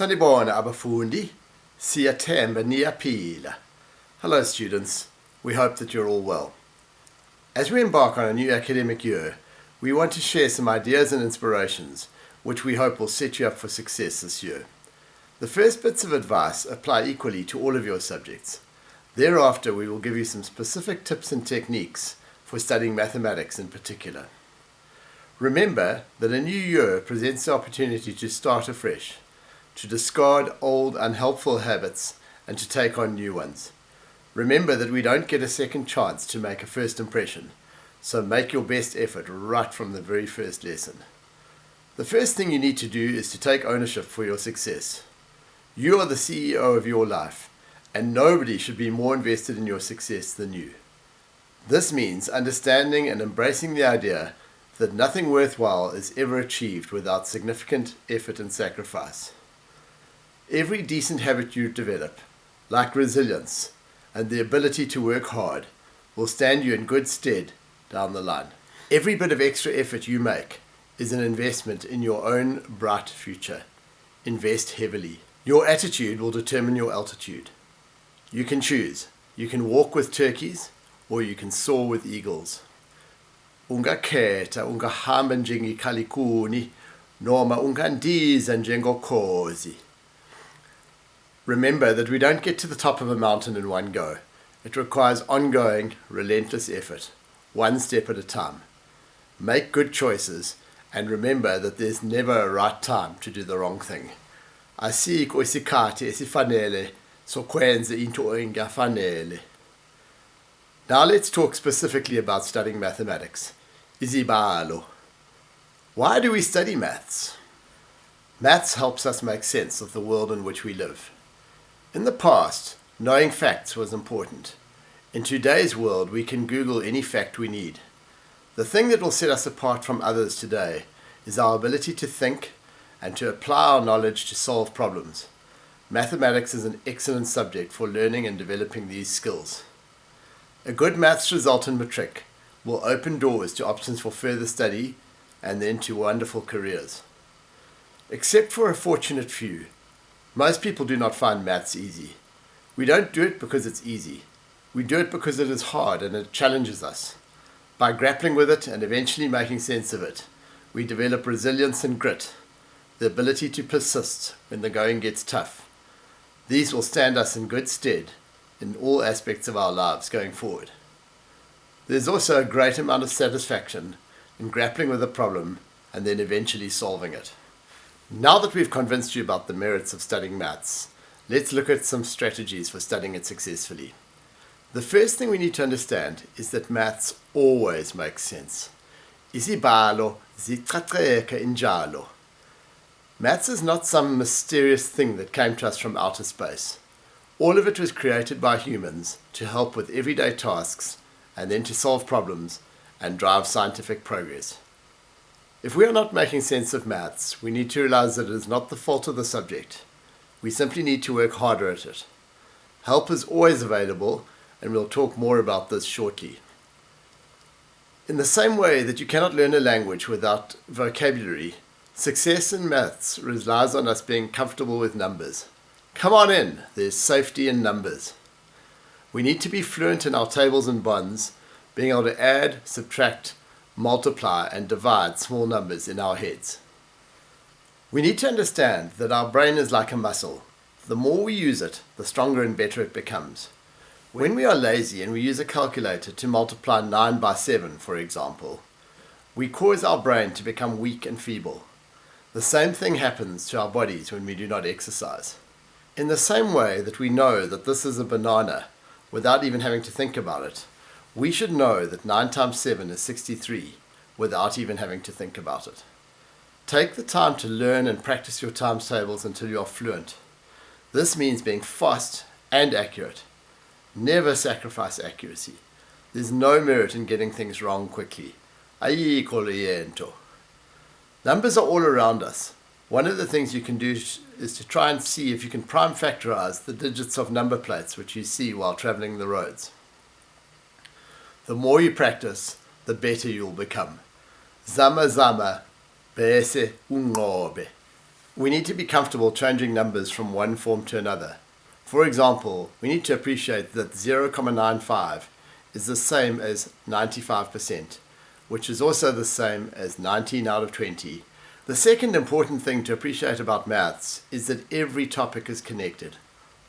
Sanibona abafundi, siyathemba niyaphila. Hello students, we hope that you're all well. As we embark on a new academic year, we want to share some ideas and inspirations which we hope will set you up for success this year. The first bits of advice apply equally to all of your subjects. Thereafter, we will give you some specific tips and techniques for studying mathematics in particular. Remember that a new year presents the opportunity to start afresh, to discard old unhelpful habits and to take on new ones. Remember that we don't get a second chance to make a first impression, so make your best effort right from the very first lesson. The first thing you need to do is to take ownership for your success. You are the CEO of your life, and nobody should be more invested in your success than you. This means understanding and embracing the idea that nothing worthwhile is ever achieved without significant effort and sacrifice. Every decent habit you develop, like resilience and the ability to work hard, will stand you in good stead down the line. Every bit of extra effort you make is an investment in your own bright future. Invest heavily. Your attitude will determine your altitude. You can choose. You can walk with turkeys or you can soar with eagles. Ungakhetha ungahamba njengekhalikuni noma ungandiza njengokhozi. Remember that we don't get to the top of a mountain in one go. It requires ongoing, relentless effort, one step at a time. Make good choices and remember that there's never a right time to do the wrong thing. Asikho isikhathi esifanele sokwenza into engafanele. Now let's talk specifically about studying mathematics. Izibalo. Why do we study maths? Maths helps us make sense of the world in which we live. In the past, knowing facts was important. In today's world, we can Google any fact we need. The thing that will set us apart from others today is our ability to think and to apply our knowledge to solve problems. Mathematics is an excellent subject for learning and developing these skills. A good maths result in matric will open doors to options for further study and then to wonderful careers. Except for a fortunate few, most people do not find maths easy. We don't do it because it's easy. We do it because it is hard and it challenges us. By grappling with it and eventually making sense of it, we develop resilience and grit, the ability to persist when the going gets tough. These will stand us in good stead in all aspects of our lives going forward. There's also a great amount of satisfaction in grappling with a problem and then eventually solving it. Now that we've convinced you about the merits of studying maths, let's look at some strategies for studying it successfully. The first thing we need to understand is that maths always makes sense. Izibalo zicaceka injalo. Maths is not some mysterious thing that came to us from outer space. All of it was created by humans to help with everyday tasks and then to solve problems and drive scientific progress. If we are not making sense of maths, we need to realize that it is not the fault of the subject. We simply need to work harder at it. Help is always available, and we'll talk more about this shortly. In the same way that you cannot learn a language without vocabulary, success in maths relies on us being comfortable with numbers. Come on in, there's safety in numbers. We need to be fluent in our tables and bonds, being able to add, subtract, multiply and divide small numbers in our heads. We need to understand that our brain is like a muscle. The more we use it, the stronger and better it becomes. When we are lazy and we use a calculator to multiply 9 by 7, for example, we cause our brain to become weak and feeble. The same thing happens to our bodies when we do not exercise. In the same way that we know that this is a banana without even having to think about it, we should know that 9 times 7 is 63 without even having to think about it. Take the time to learn and practice your times tables until you are fluent. This means being fast and accurate. Never sacrifice accuracy. There's no merit in getting things wrong quickly. Ayikho lento. Numbers are all around us. One of the things you can do is to try and see if you can prime factorize the digits of number plates which you see while traveling the roads. The more you practice, the better you'll become. Zama zama, bese unqobe. We need to be comfortable changing numbers from one form to another. For example, we need to appreciate that 0.95 is the same as 95%, which is also the same as 19 out of 20. The second important thing to appreciate about maths is that every topic is connected.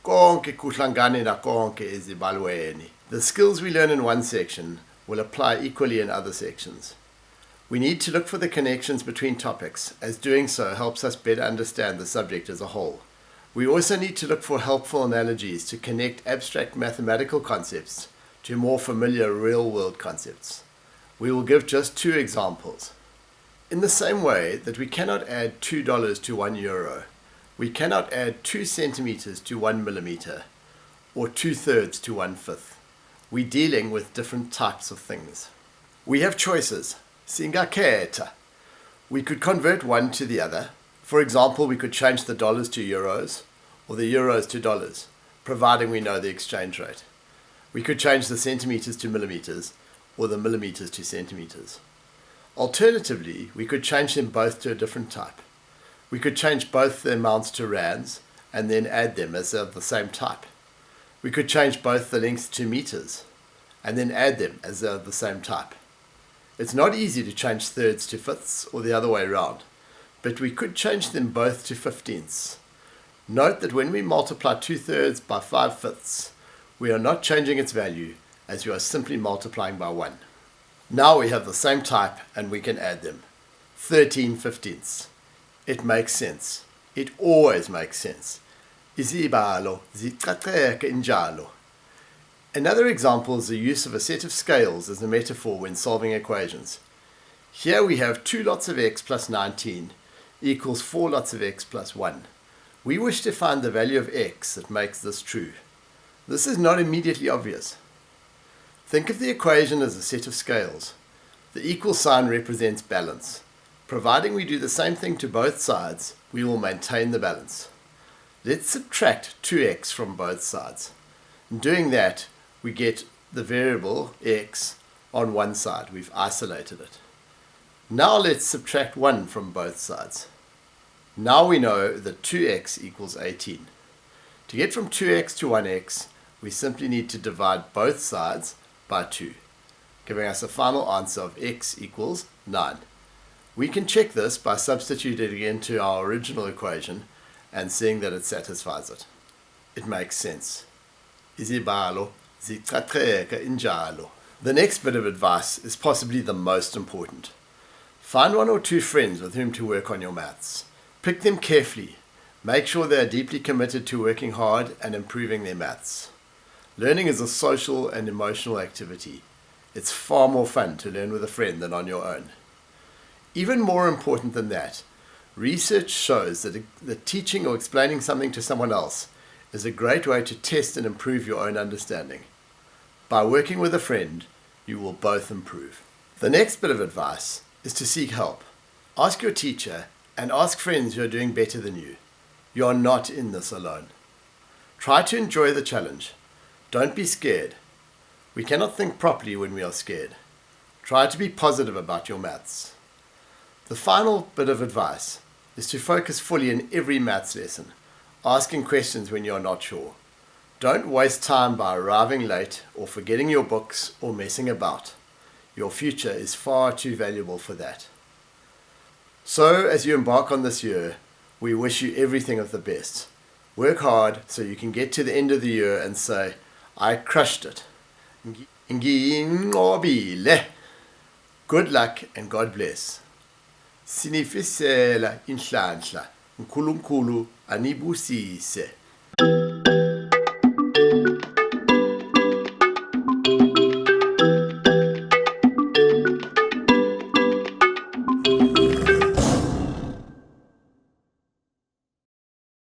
Konke kuhlangane na konke ezibalweni. The skills we learn in one section will apply equally in other sections. We need to look for the connections between topics, as doing so helps us better understand the subject as a whole. We also need to look for helpful analogies to connect abstract mathematical concepts to more familiar real-world concepts. We will give just 2 examples. In the same way that we cannot add $2 to €1, we cannot add 2 centimeters to 1 millimeter, or 2/3 to 1/5. We're dealing with different types of things. We have choices. Singakhetha. We could convert one to the other. For example, we could change the dollars to euros, or the euros to dollars, providing we know the exchange rate. We could change the centimeters to millimeters, or the millimeters to centimeters. Alternatively, we could change them both to a different type. We could change both the amounts to rands and then add them as of the same type. We could change both the lengths to meters and then add them as of the same type. It's not easy to change thirds to fifths or the other way around, but we could change them both to 15ths. Note that when we multiply 2/3 by 5/5, we are not changing its value, as we are simply multiplying by 1. Now we have the same type and we can add them. 13/15. It makes sense. It always makes sense. Izibalo zicaceka injalo. Another example is the use of a set of scales as a metaphor when solving equations. Here we have 2 lots of x plus 19 equals 4 lots of x plus 1. We wish to find the value of x that makes this true. This is not immediately obvious. Think of the equation as a set of scales. The equal sign represents balance. Providing we do the same thing to both sides, we will maintain the balance. Let's subtract 2x from both sides. In doing that, we get the variable x on one side. We've isolated it. Now let's subtract 1 from both sides. Now we know that 2x equals 18. To get from 2x to 1x, we simply need to divide both sides by 2, giving us a final answer of x equals 9. We can check this by substituting it into our original equation and seeing that it satisfies it. It makes sense. Izibalo zicaceka injalo. The next bit of advice is possibly the most important. Find 1 or 2 friends with whom to work on your maths. Pick them carefully. Make sure they are deeply committed to working hard and improving their maths. Learning is a social and emotional activity. It's far more fun to learn with a friend than on your own. Even more important than that, research shows that teaching or explaining something to someone else is a great way to test and improve your own understanding. By working with a friend, you will both improve. The next bit of advice is to seek help. Ask your teacher and ask friends who are doing better than you. You are not in this alone. Try to enjoy the challenge. Don't be scared. We cannot think properly when we are scared. Try to be positive about your maths. The final bit of advice is to focus fully in every maths lesson, asking questions when you are not sure. Don't waste time by arriving late or forgetting your books or messing about. Your future is far too valuable for that. So, as you embark on this year, we wish you everything of the best. Work hard so you can get to the end of the year and say, I crushed it. Nginqobile. Good luck and God bless. Sinifisela inhlanhla. uNkulunkulu anibusise.